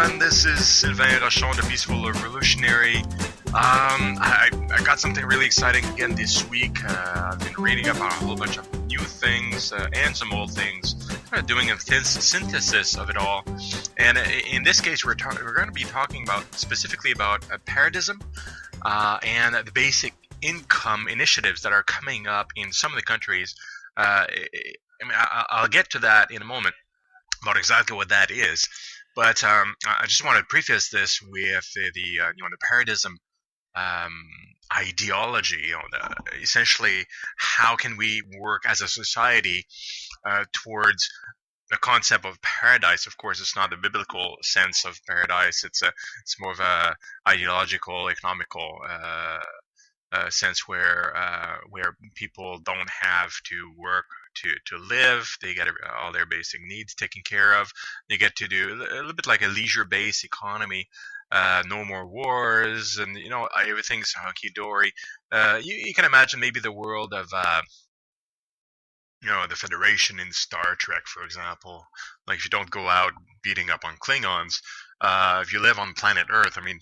everyone, this is Sylvain Rochon, the Peaceful Revolutionary. I got something really exciting again this week. I've been reading about a whole bunch of new things and some old things, kind of doing a synthesis of it all. And in this case, we're going to be talking specifically about Paradism and the basic income initiatives that are coming up in some of the countries. I'll get to that in a moment about exactly what that is. But I just want to preface this with the Paradism ideology. Essentially, how can we work as a society towards the concept of paradise? Of course, it's not the biblical sense of paradise. It's more of a ideological, economical sense where people don't have to work to live. They get all their basic needs taken care of. They get to do a little bit like a leisure-based economy. No more wars, and everything's hunky-dory. You can imagine maybe the world of the Federation in Star Trek, for example. Like, if you don't go out beating up on Klingons, if you live on planet Earth, I mean,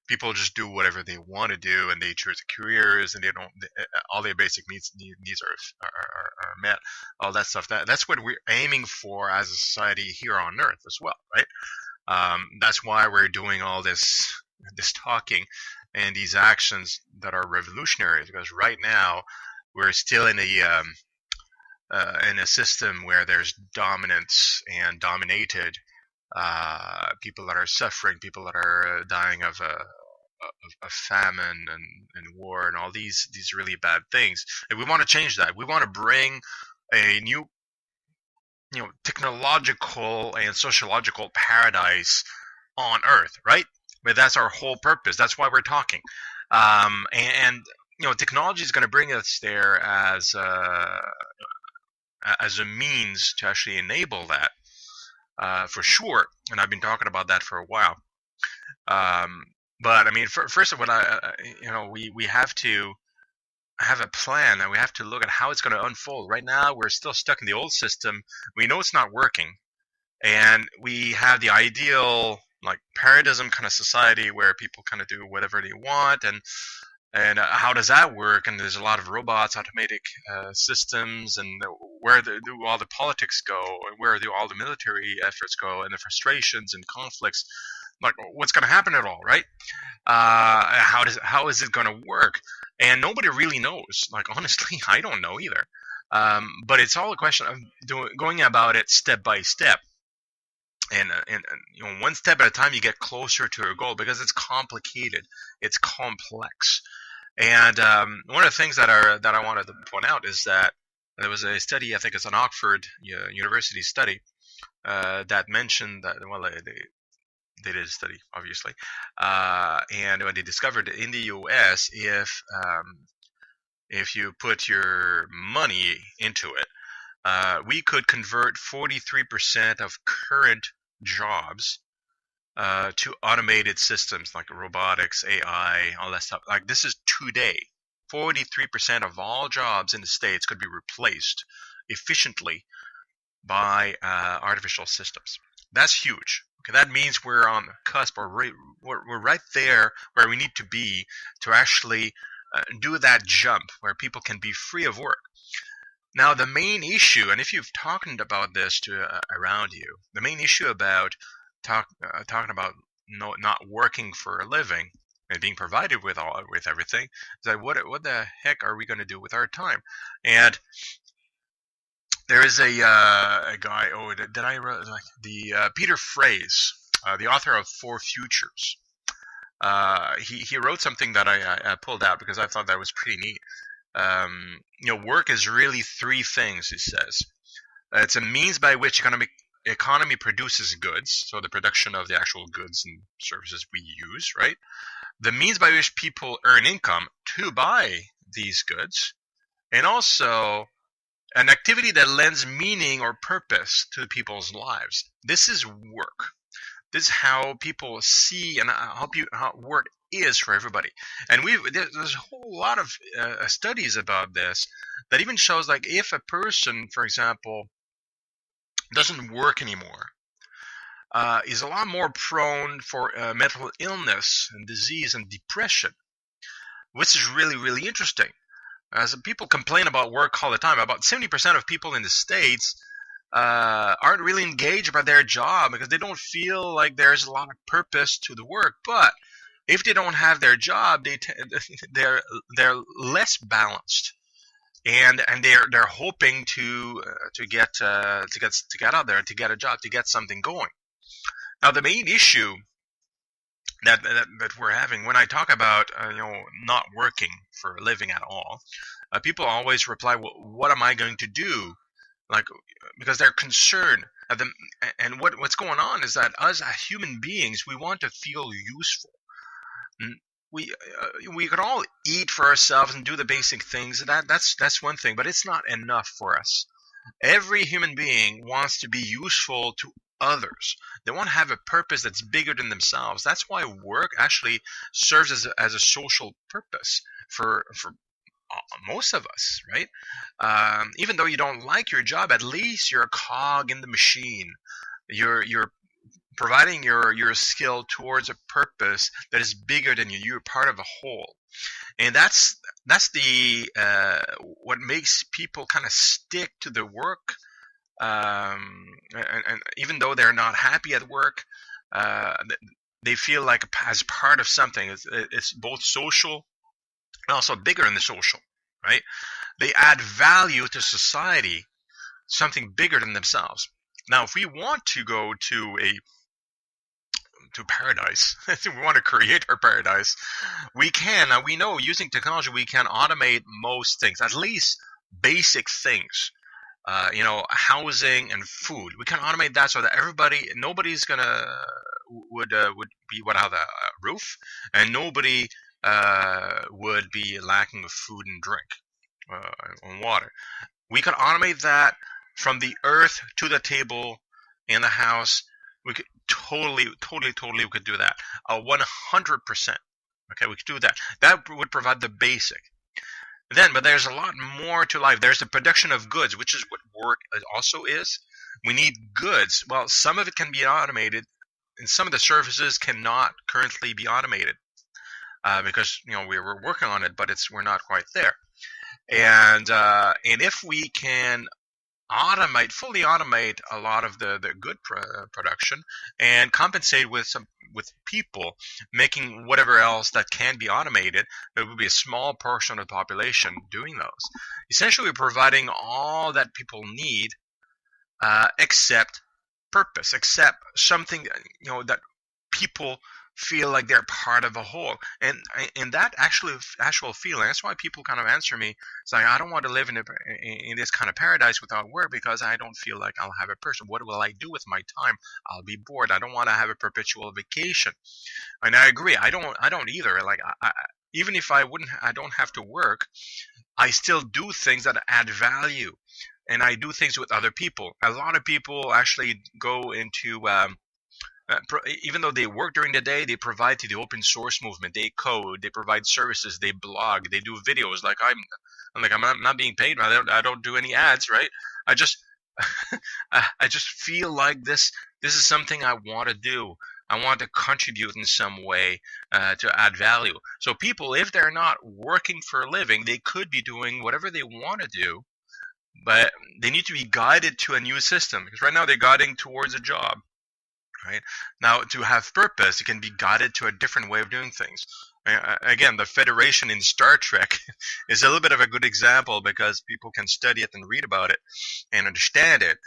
people just do whatever they want to do, and they choose careers, and all their basic needs are met. All that stuff. That's what we're aiming for as a society here on Earth as well, right? That's why we're doing all this talking and these actions that are revolutionary. Because right now we're still in a system where there's dominance and dominated. People that are suffering, people that are dying of famine and war and all these really bad things. And we want to change that. We want to bring a new technological and sociological paradise on Earth, right? But that's our whole purpose. That's why we're talking. And technology is going to bring us there as a means to actually enable that. For sure, and I've been talking about that for a while. But I mean, first of all, we have to have a plan, and we have to look at how it's going to unfold. Right now, we're still stuck in the old system. We know it's not working, and we have the ideal like paradism kind of society where people kind of do whatever they want, and how does that work? And there's a lot of robots, automatic systems, and where do all the politics go? Where do all the military efforts go? And the frustrations and conflicts? Like, what's going to happen at all, right? How is it going to work? And nobody really knows. Like, honestly, I don't know either. But it's all a question of going about it step by step. And one step at a time, you get closer to your goal because it's complicated. It's complex. And one of the things that I wanted to point out is that there was a study, I think it's an Oxford University study, that mentioned that, well, they did a study, obviously, and what they discovered in the U.S., if you put your money into it, we could convert 43% of current jobs to automated systems like robotics, AI, all that stuff. Like, this is today. 43% of all jobs in the States could be replaced efficiently by artificial systems. That's huge. Okay, that means we're on the cusp, or we're right there where we need to be to actually do that jump where people can be free of work. Now, the main issue, and if you've talked about this around you, the main issue about talking about not working for a living and being provided with everything is that what the heck are we going to do with our time? And there is a guy. Oh, did I write Peter Fraze, the author of Four Futures? He wrote something that I pulled out because I thought that was pretty neat. Work is really three things, he says. It's a means by which economy produces goods, so the production of the actual goods and services we use, right? The means by which people earn income to buy these goods, and also an activity that lends meaning or purpose to people's lives. This is work. This is how people see and how work is for everybody. And there's a whole lot of studies about this that even shows, like, if a person, for example, doesn't work anymore, is a lot more prone for mental illness and disease and depression, which is really, really interesting. As people complain about work all the time, about 70% of people in the States aren't really engaged by their job because they don't feel like there's a lot of purpose to the work. But if they don't have their job, they're less balanced, and they're hoping to get out there, to get a job, to get something going. Now, the main issue that we're having when I talk about not working for a living at all, people always reply, well, "What am I going to do?" Like, because they're concerned. And what's going on is that us as human beings, we want to feel useful. We could all eat for ourselves and do the basic things. That's one thing, but it's not enough for us. Every human being wants to be useful to others. They want to have a purpose that's bigger than themselves. That's why work actually serves as a social purpose for most of us, right? Even though you don't like your job, at least you're a cog in the machine. You're providing your skill towards a purpose that is bigger than you. You're part of a whole, and that's the what makes people kind of stick to the work, and even though they're not happy at work, they feel like as part of something. It's both social and also bigger than the social, right? They add value to society, something bigger than themselves. Now, if we want to go to paradise, if we want to create our paradise, we can. Now, we know using technology, we can automate most things, at least basic things. Housing and food. We can automate that so that nobody's would be without a roof, and nobody would be lacking of food and drink and water. We can automate that from the earth to the table in the house. We could totally we could do that. 100%. Okay, we could do that. That would provide the basic. But there's a lot more to life. There's the production of goods, which is what work also is. We need goods. Well, some of it can be automated, and some of the services cannot currently be automated because we're working on it, but we're not quite there. And if we can fully automate a lot of the good production and compensate with people making whatever else that can be automated, there will be a small portion of the population doing those. Essentially, we're providing all that people need, except purpose, except something that people feel like they're part of a whole, and that actual feeling. That's why people kind of answer me saying, "I don't want to live in this kind of paradise without work because I don't feel like I'll have a person. What will I do with my time? I'll be bored. I don't want to have a perpetual vacation." And I agree. I don't either. Like even if I don't have to work, I still do things that add value, and I do things with other people. A lot of people actually go into even though they work during the day, they provide to the open source movement. They code, they provide services, they blog, they do videos. Like I'm not being paid. I don't do any ads, right? I just I just feel like this is something I want to do. I want to contribute in some way to add value. So people, if they're not working for a living, they could be doing whatever they want to do, but they need to be guided to a new system, because right now they're guiding towards a job. Right? Now, to have purpose, it can be guided to a different way of doing things. Again, the Federation in Star Trek is a little bit of a good example because people can study it and read about it and understand it.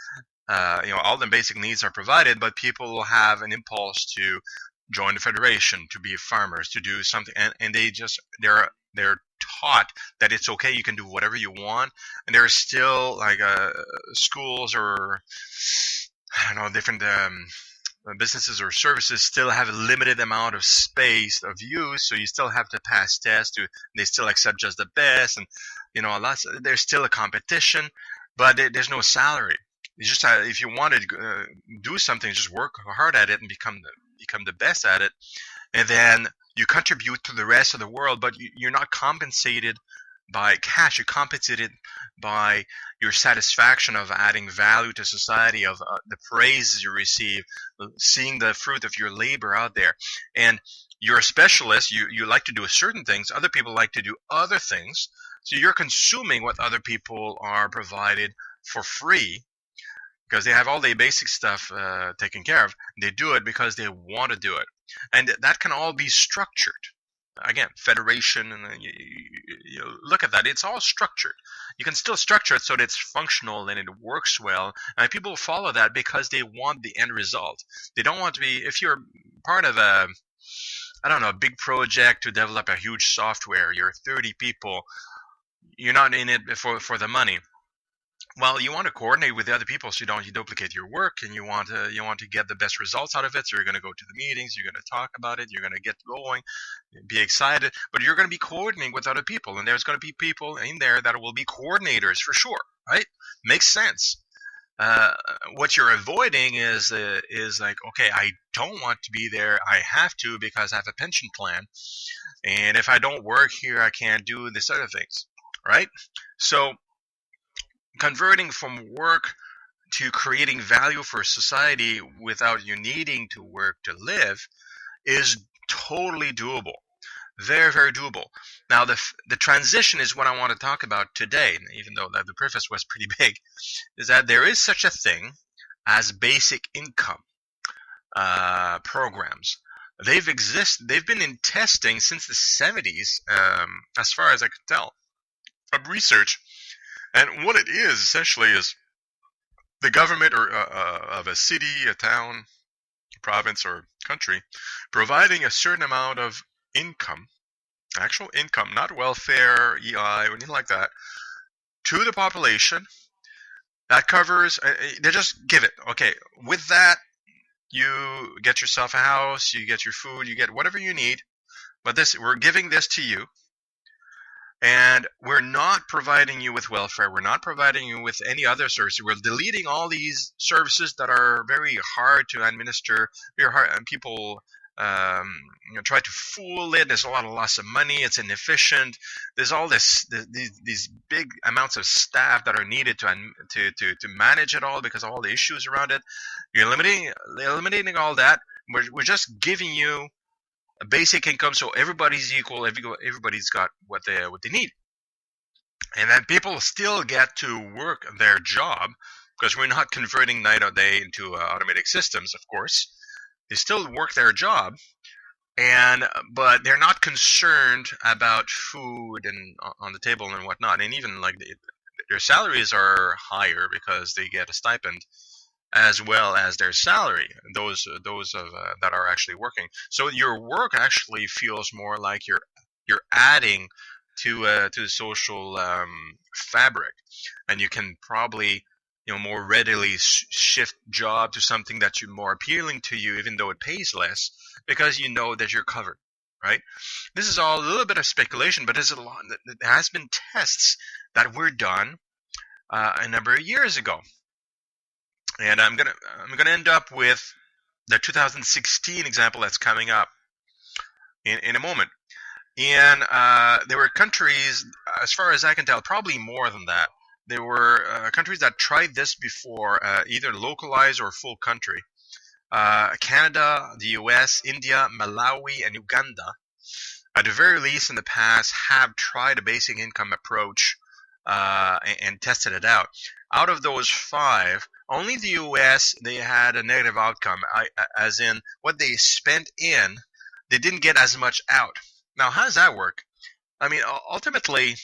All the basic needs are provided, but people will have an impulse to join the Federation, to be farmers, to do something, and they're taught that it's okay, you can do whatever you want, and there are still like schools or I don't know, different businesses or services still have a limited amount of space of use, so you still have to pass tests. They still accept just the best, and there's still a competition, but there's no salary. It's just if you want to do something, just work hard at it and become the best at it, and then you contribute to the rest of the world. But you're not compensated by cash. You're compensated by your satisfaction of adding value to society, of the praises you receive, seeing the fruit of your labor out there. And you're a specialist. You like to do certain things. Other people like to do other things. So you're consuming what other people are provided for free because they have all the basic stuff taken care of. They do it because they want to do it. And that can all be structured. Again, federation, and you look at that. It's all structured. You can still structure it so that it's functional and it works well. And people follow that because they want the end result. They don't want to be, if you're part of a big project to develop a huge software, you're 30 people, you're not in it for the money. Well, you want to coordinate with the other people so you duplicate your work, and you want to get the best results out of it. So you're going to go to the meetings, you're going to talk about it, you're going to get going, be excited, but you're going to be coordinating with other people, and there's going to be people in there that will be coordinators for sure, right? Makes sense. What you're avoiding is like, okay, I don't want to be there. I have to because I have a pension plan, and if I don't work here, I can't do this other things, right? So converting from work to creating value for society without you needing to work to live is totally doable. Very, very doable. Now, the transition is what I want to talk about today, even though the preface was pretty big, is that there is such a thing as basic income programs. They've been in testing since the 70s, as far as I can tell from research. And what it is essentially is the government or of a city, a town, province, or country providing a certain amount of income, actual income, not welfare, EI, or anything like that, to the population that covers. They just give it. Okay, with that, you get yourself a house, you get your food, you get whatever you need. But we're giving this to you. And we're not providing you with welfare. We're not providing you with any other services. We're deleting all these services that are very hard to administer, very hard, and people try to fool it. There's a lot of loss of money. It's inefficient. There's all these big amounts of staff that are needed to manage it all because of all the issues around it. You're eliminating all that. We're just giving you a basic income, so everybody's equal. Everybody's got what they need, and then people still get to work their job because we're not converting night or day into automatic systems. Of course, they still work their job, but they're not concerned about food and on the table and whatnot. And even like their salaries are higher because they get a stipend, as well as their salary, those that are actually working. So your work actually feels more like you're adding to the social fabric, and you can probably more readily shift job to something that's more appealing to you, even though it pays less, because you know that you're covered, right? This is all a little bit of speculation, but there has been tests that were done a number of years ago. And I'm gonna end up with the 2016 example that's coming up in a moment. And there were countries, as far as I can tell, probably more than that. There were countries that tried this before, either localized or full country. Canada, the US, India, Malawi, and Uganda, at the very least in the past, have tried a basic income approach and tested it out. Out of those 5, only the US, they had a negative outcome, as in what they spent in, they didn't get as much out. Now, how does that work? I mean, ultimately,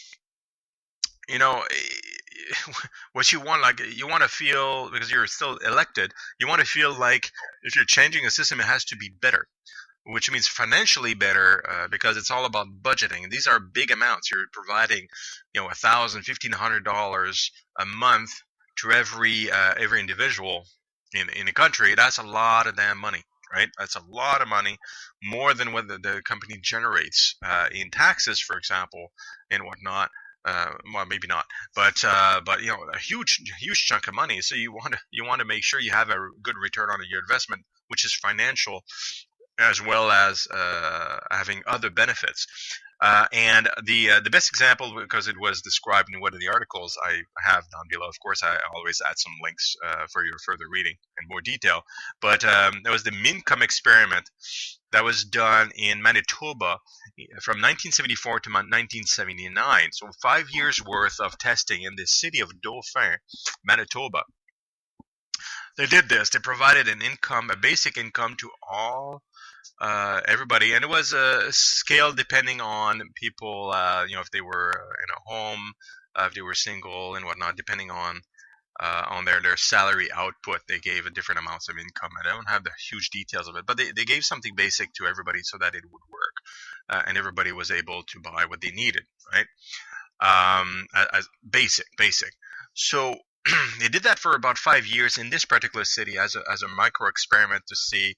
what you want, like, you want to feel, because you're still elected, you want to feel like if you're changing a system, it has to be better, which means financially better, because it's all about budgeting. These are big amounts. You're providing, $1,000, $1,500 a month to every individual in a country. That's a lot of damn money, right? That's a lot of money, more than what the company generates in taxes, for example, and whatnot. Well, maybe not, but a huge chunk of money. So you want to make sure you have a good return on your investment, which is financial, as well as having other benefits. And the best example, because it was described in one of the articles I have down below. Of course, I always add some links for your further reading in more detail. But there was the Mincome experiment that was done in Manitoba from 1974 to 1979. So 5 years worth of testing in the city of Dauphin, Manitoba. They did this. They provided an income, a basic income to all everybody, and it was a scale depending on people, if they were in a home, if they were single and whatnot, depending on their salary output. They gave a different amounts of income. I don't have the huge details of it, but they gave something basic to everybody so that it would work, and everybody was able to buy what they needed, right? As basic. So they did that for about 5 years in this particular city as a micro experiment to see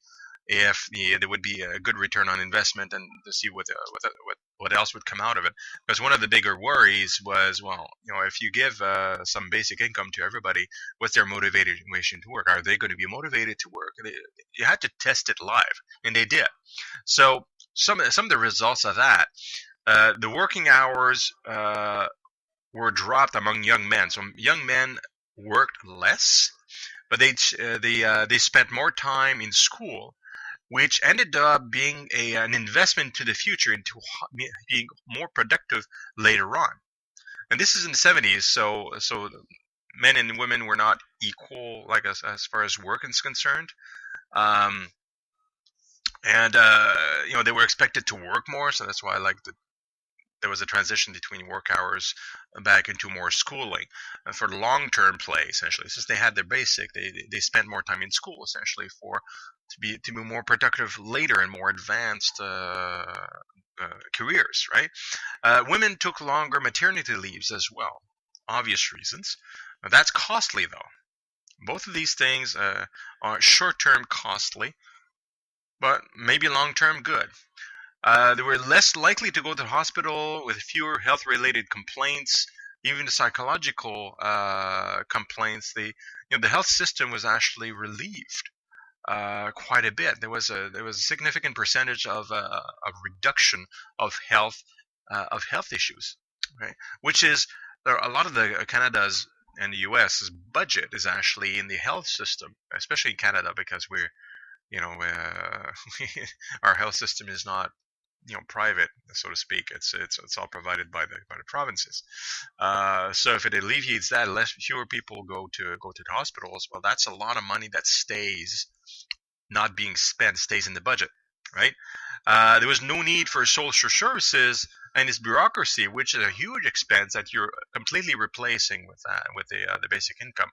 if there would be a good return on investment and to see what else would come out of it. Because one of the bigger worries was, well, if you give some basic income to everybody, what's their motivation to work? Are they going to be motivated to work? You had to test it live, and they did. So some of the results of that, the working hours were dropped among young men. So young men worked less, but they spent more time in school, which ended up being an investment to the future into being more productive later on. And this is in the 70s, so men and women were not equal, like as far as work is concerned. And they were expected to work more, so that's why there was a transition between work hours back into more schooling for long-term play, essentially. Since they had their basic, they spent more time in school, essentially, to be more productive later and more advanced careers, right? Women took longer maternity leaves as well, obvious reasons. That's costly, though. Both of these things are short-term costly, but maybe long-term good. They were less likely to go to the hospital with fewer health-related complaints, even the psychological complaints. The health system was actually relieved quite a bit. There was a significant percentage of reduction of health issues, right? Which is a lot of the Canada's and the U.S.'s budget is actually in the health system, especially in Canada, because we're our health system is not private, so to speak. It's all provided by the provinces. So if it alleviates that, fewer people go to the hospitals. Well, that's a lot of money that stays not being spent, stays in the budget, right? There was no need for social services and this bureaucracy, which is a huge expense that you're completely replacing with the basic income.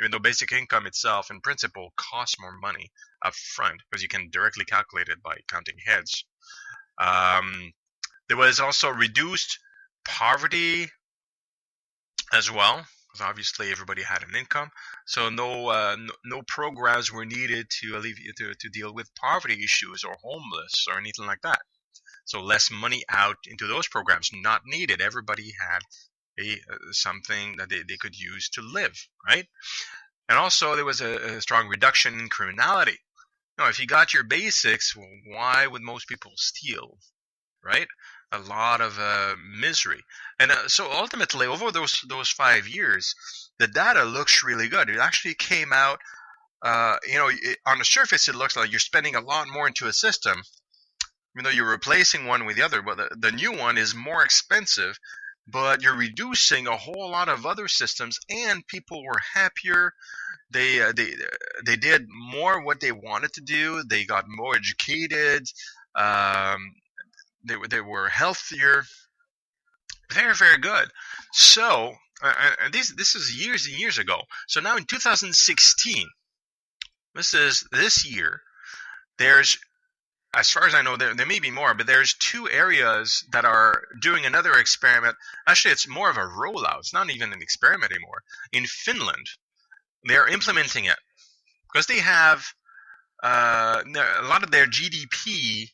Even though basic income itself, in principle, costs more money up front because you can directly calculate it by counting heads. There was also reduced poverty as well, because obviously everybody had an income. So no programs were needed to alleviate to deal with poverty issues or homeless or anything like that. So less money out into those programs, not needed. Everybody had something that they could use to live, right? And also there was a strong reduction in criminality. If you got your basics, why would most people steal, right? A lot of misery. And so ultimately, over those 5 years, the data looks really good. It actually came out, on the surface, it looks like you're spending a lot more into a system, even though you're replacing one with the other. But the new one is more expensive, but you're reducing a whole lot of other systems, and people were happier. They did more what they wanted to do. They got more educated. They were healthier. Very, very good. So this is years and years ago. So now in 2016, this year, there's, as far as I know, there may be more, but there's 2 areas that are doing another experiment. Actually, it's more of a rollout. It's not even an experiment anymore. In Finland, they're implementing it because they have a lot of their GDP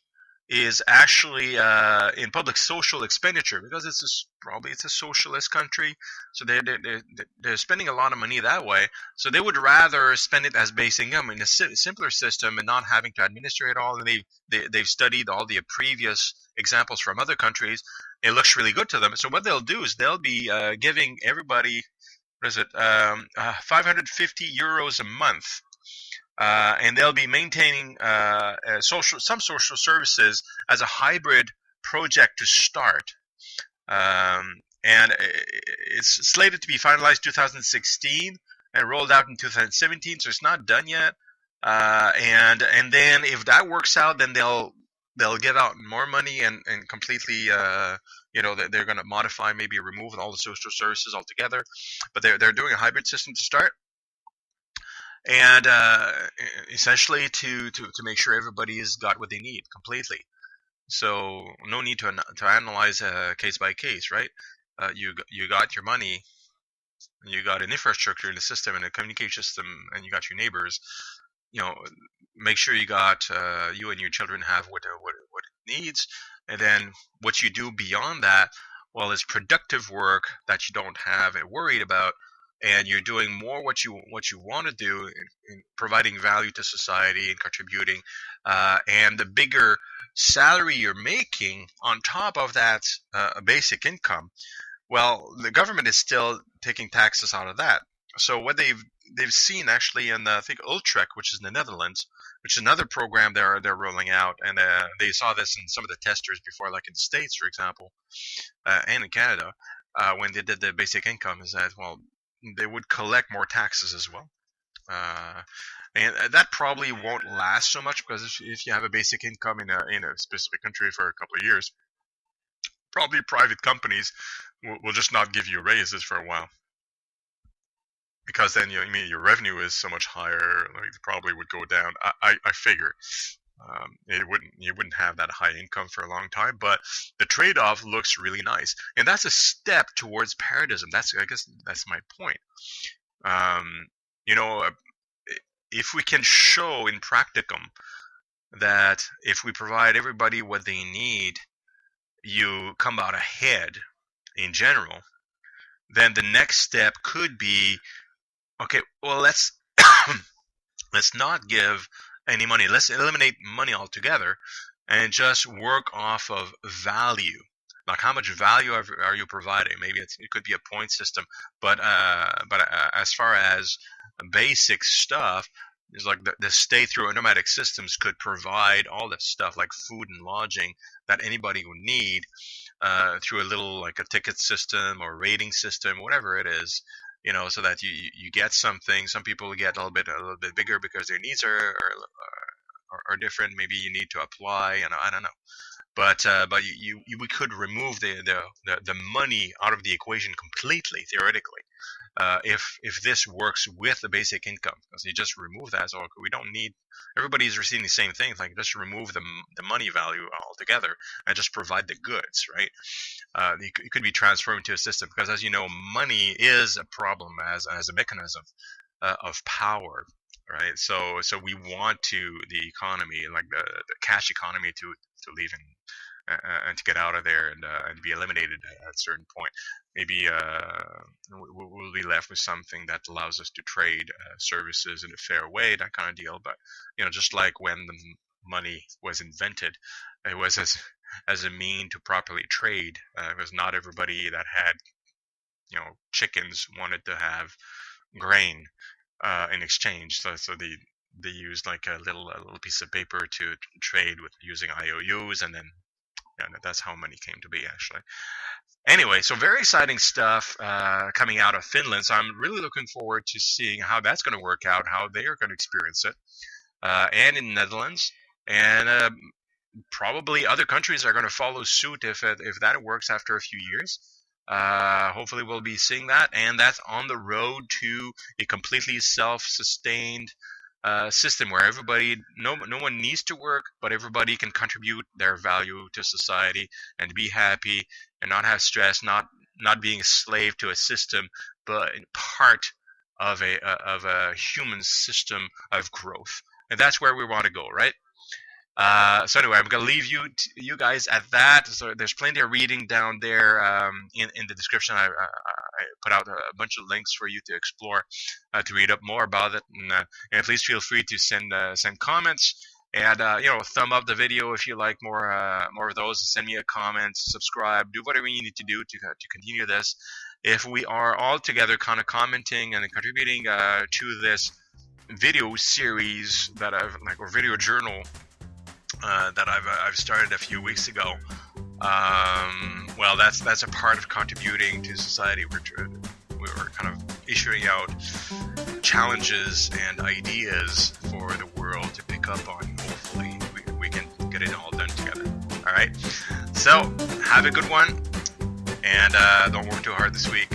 is actually in public social expenditure, because probably it's a socialist country, so they're spending a lot of money that way. So they would rather spend it as basic income in a simpler system and not having to administer it all. And they've studied all the previous examples from other countries. It looks really good to them. So what they'll do is they'll be giving everybody, what is it, 550 euros a month, and they'll be maintaining some social services as a hybrid project to start. And it's slated to be finalized 2016 and rolled out in 2017, so it's not done yet. And then if that works out, then they'll give out more money and completely they're going to modify, maybe remove all the social services altogether. But they're doing a hybrid system to start, and essentially to make sure everybody's got what they need completely. So no need to analyze case by case, right? You got your money, you got an infrastructure in the system and a communication system, and you got your neighbors. Make sure you got you and your children have what it needs, and then what you do beyond that, well, is productive work that you don't have it worried about, and you're doing more what you want to do in providing value to society and contributing, and the bigger salary you're making on top of that basic income, well, the government is still taking taxes out of that. So what they've seen actually in I think Ultrecht, which is in the Netherlands, which is another program they're rolling out, and they saw this in some of the testers before, like in the States, for example, and in Canada, when they did the basic income, is that, well, they would collect more taxes as well. And that probably won't last so much, because if you have a basic income in a specific country for a couple of years, probably private companies will just not give you raises for a while, because then your revenue is so much higher, like it probably would go down. I figure you wouldn't have that high income for a long time, but the trade-off looks really nice, and that's a step towards Paradism. I guess that's my point. If we can show in practicum that if we provide everybody what they need, you come out ahead in general, then the next step could be, okay, well, let's not give any money. Let's eliminate money altogether and just work off of value. Like, how much value are you providing? Maybe it could be a point system, but as far as basic stuff, is like the state through automatic systems could provide all that stuff like food and lodging that anybody would need, through a little, like a ticket system or rating system, whatever it is, so that you get something. Some people get a little bit bigger because their needs are different. Maybe you need to apply, I don't know. But we could remove the money out of the equation completely, theoretically, if this works with the basic income, because you just remove that. So we don't need, everybody's receiving the same thing. Like, just remove the money value altogether and just provide the goods, right? It could be transformed into a system, because, as you know, money is a problem as a mechanism of power, right? So we want the economy, like the cash economy, to leave and to get out of there and be eliminated at a certain point. Maybe we'll be left with something that allows us to trade services in a fair way, that kind of deal. But just like when the money was invented, it was as a mean to properly trade, because not everybody that had chickens wanted to have grain in exchange. So they used like a little piece of paper to trade with, using IOUs, and then that's how money came to be, actually. Anyway, so very exciting stuff coming out of Finland. So I'm really looking forward to seeing how that's going to work out, how they are going to experience it, and in the Netherlands, and probably other countries are going to follow suit if that works after a few years. Hopefully we'll be seeing that, and that's on the road to a completely self-sustained system where no one needs to work, but everybody can contribute their value to society and be happy and not have stress, not being a slave to a system, but part of a human system of growth. And that's where we want to go, right? So anyway, I'm gonna leave you guys at that. So there's plenty of reading down there in the description. I put out a bunch of links for you to explore, to read up more about it, and please feel free to send comments. And thumb up the video if you like more of those. Send me a comment, subscribe, do whatever you need to do to continue this. If we are all together, kind of commenting and contributing to this video series that or video journal that I've started a few weeks ago. Well, that's a part of contributing to society. We're kind of issuing out challenges and ideas for the world to pick up on. Hopefully, we can get it all done together. All right. So have a good one, and don't work too hard this week.